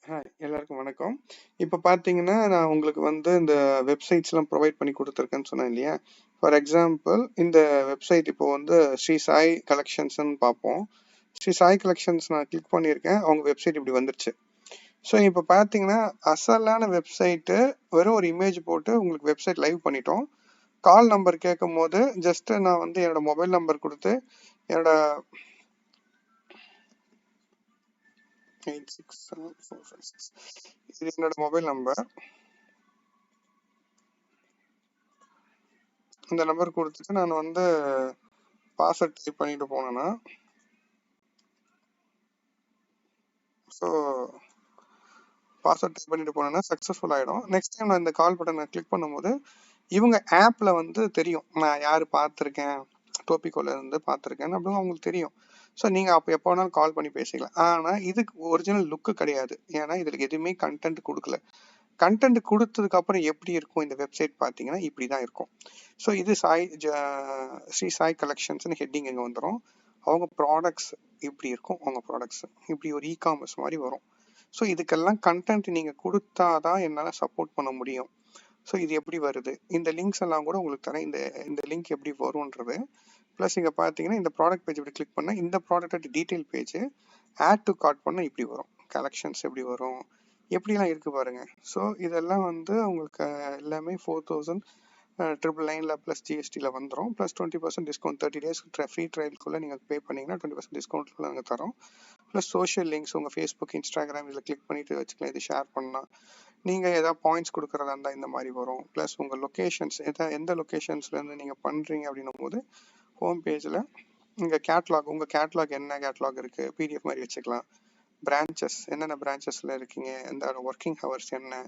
எல்லாருக்கும் வணக்கம். இப்ப பார்த்தீங்கன்னா, நான் உங்களுக்கு வந்து இந்த வெப்சைட்ஸ்லாம் ப்ரொவைட் பண்ணி குடுத்துருக்கேன்னு சொன்னேன் இல்லையா? ஃபார் எக்ஸாம்பிள் இந்த வெப்சைட் இப்போ வந்து ஸ்ரீ சாய் கலெக்ஷன்ஸ்ன்னு பார்ப்போம். ஸ்ரீ சாய் கலெக்ஷன்ஸ் நான் கிளிக் பண்ணியிருக்கேன். அவங்க வெப்சைட் இப்படி வந்துருச்சு. ஸோ இப்போ பார்த்தீங்கன்னா, அசலான வெப்சைட்டு வெறும் ஒரு இமேஜ் போட்டு உங்களுக்கு வெப்சைட் லைவ் பண்ணிட்டோம். கால் நம்பர் கேட்கும்போது ஜஸ்ட் நான் வந்து என்னோட மொபைல் நம்பர் குடுத்து என்னோட 867456 இது என்னோட மொபைல் நம்பர். இந்த நம்பர் கொடுத்துட்டு நான் வந்து பாஸ்வேர்ட் டைப் பண்ணிட்டு போனேன்னா ஸோ பாஸ்வேர்ட் டைப் பண்ணிட்டு போனேன்னா சக்ஸஸ்ஃபுல் ஆகிடும். நெக்ஸ்ட் டைம் நான் இந்த கால் பட்டனை கிளிக் பண்ணும்போது இவங்க ஆப்பில் வந்து தெரியும் நான் யார் பார்த்துருக்கேன், டோபிகோல இருந்து பார்த்துருக்கேன் அப்படின்னு அவங்களுக்கு தெரியும். ஸோ நீங்கள் அப்போ எப்போ வேணாலும் கால் பண்ணி பேசிக்கலாம். ஆனால் இதுக்கு ஒரிஜினல் லுக்கு கிடையாது. ஏன்னா இதில் எதுவுமே கண்டென்ட் கொடுக்கல. கண்டென்ட் கொடுத்ததுக்கு அப்புறம் எப்படி இருக்கும் இந்த வெப்சைட் பார்த்தீங்கன்னா இப்படி தான் இருக்கும். ஸோ இது ஸ்ரீ சாய் கலெக்ஷன்ஸ்னு ஹெட்டிங் இங்கே வந்துடும். அவங்க ப்ராடக்ட்ஸ் இப்படி இருக்கும். அவங்க ப்ராடக்ட்ஸ் இப்படி ஒரு இ-காமர்ஸ் மாதிரி வரும். ஸோ இதுக்கெல்லாம் கண்டென்ட் நீங்கள் கொடுத்தாதான் என்னால் சப்போர்ட் பண்ண முடியும். ஸோ இது எப்படி வருது, இந்த லிங்க்ஸ் எல்லாம் கூட உங்களுக்கு தரேன். இந்த லிங்க் எப்படி வரும்ன்றது ப்ளஸ் இங்கே பார்த்தீங்கன்னா இந்த ப்ராடக்ட் பேஜ் இப்படி கிளிக் பண்ணால் இந்த product detail page add to cart பண்ணால் இப்படி வரும். கலெக்ஷன்ஸ் எப்படி வரும், எப்படிலாம் இருக்கு பாருங்க. ஸோ இதெல்லாம் வந்து உங்களுக்கு எல்லாமே 4000 ப்ளஸ் ஜிஎஸ்டியில் வந்துடும். ப்ளஸ் 20% டிஸ்கவுண்ட் 30 days ஃப்ரீ ட்ரையலுக்குள்ளே நீங்கள் பே பண்ணிங்கன்னா 20% டிஸ்கவுண்ட்டில் நாங்கள் தரோம். ப்ளஸ் சோஷியல் லிங்க்ஸ் உங்கள் ஃபேஸ்புக், இன்ஸ்டாகிராம் இதில் கிளிக் பண்ணிட்டு வச்சுக்கலாம். இது ஷேர் பண்ணலாம். நீங்கள் ஏதாவது பாயிண்ட்ஸ் கொடுக்குறதா இருந்தால் இந்த மாதிரி வரும். ப்ளஸ் உங்கள் லொக்கேஷன்ஸ் எந்த லொக்கேஷன்ஸ்லேருந்து நீங்கள் பண்ணுறீங்க அப்படின்னும் போது ஹோம் பேஜில் இங்கே கேட்லாக், உங்கள் கேட்லாக் என்ன கேட்லாக் இருக்குது பிடிஎஃப் மாதிரி வச்சுக்கலாம். பிரான்ச்சஸ் என்னென்ன பிரான்ச்சஸில் இருக்கீங்க, எந்த ஒர்க்கிங் ஹவர்ஸ் என்ன,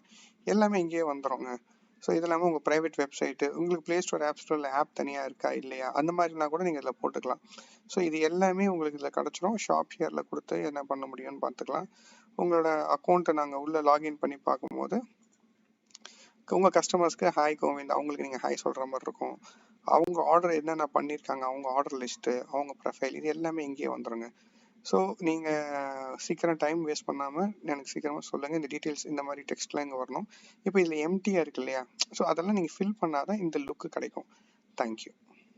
எல்லாமே இங்கேயே வந்துடுங்க. ஸோ இது இல்லாமல் உங்கள் ப்ரைவேட் வெப்சைட்டு, உங்களுக்கு ப்ளே ஸ்டோர், ஆப் ஸ்டோரில் ஆப் தனியாக இருக்கா இல்லையா அந்த மாதிரினா கூட நீங்கள் இதில் போட்டுக்கலாம். ஸோ இது எல்லாமே உங்களுக்கு இதில் கிடச்சிரும். ஷாப் ஹியரில் கொடுத்து என்ன பண்ண முடியும்னு பார்த்துக்கலாம். உங்களோட அக்கௌண்ட்டை நாங்கள் உள்ளே லாகின் பண்ணி பார்க்கும்போது உங்கள் கஸ்டமர்ஸ்க்கு ஹாய் கோவிந்த் அவங்களுக்கு நீங்கள் ஹாய் சொல்கிற மாதிரி இருக்கும். அவங்க ஆர்டர் என்னென்ன பண்ணியிருக்காங்க, அவங்க ஆர்டர் லிஸ்ட்டு, அவங்க ப்ரொஃபைல், இது எல்லாமே இங்கேயே வந்துடுங்க. ஸோ நீங்கள் சீக்கிரம் டைம் வேஸ்ட் பண்ணாமல் எனக்கு சீக்கிரமாக சொல்லுங்கள். இந்த டீட்டெயில்ஸ் இந்த மாதிரி டெக்ஸ்ட்லாம் இங்கே வரணும். இப்போ இதில் எம்டியாக இருக்கு இல்லையா, ஸோ அதெல்லாம் நீங்கள் ஃபில் பண்ணாதான் இந்த லுக்கு கிடைக்கும். தேங்க்யூ.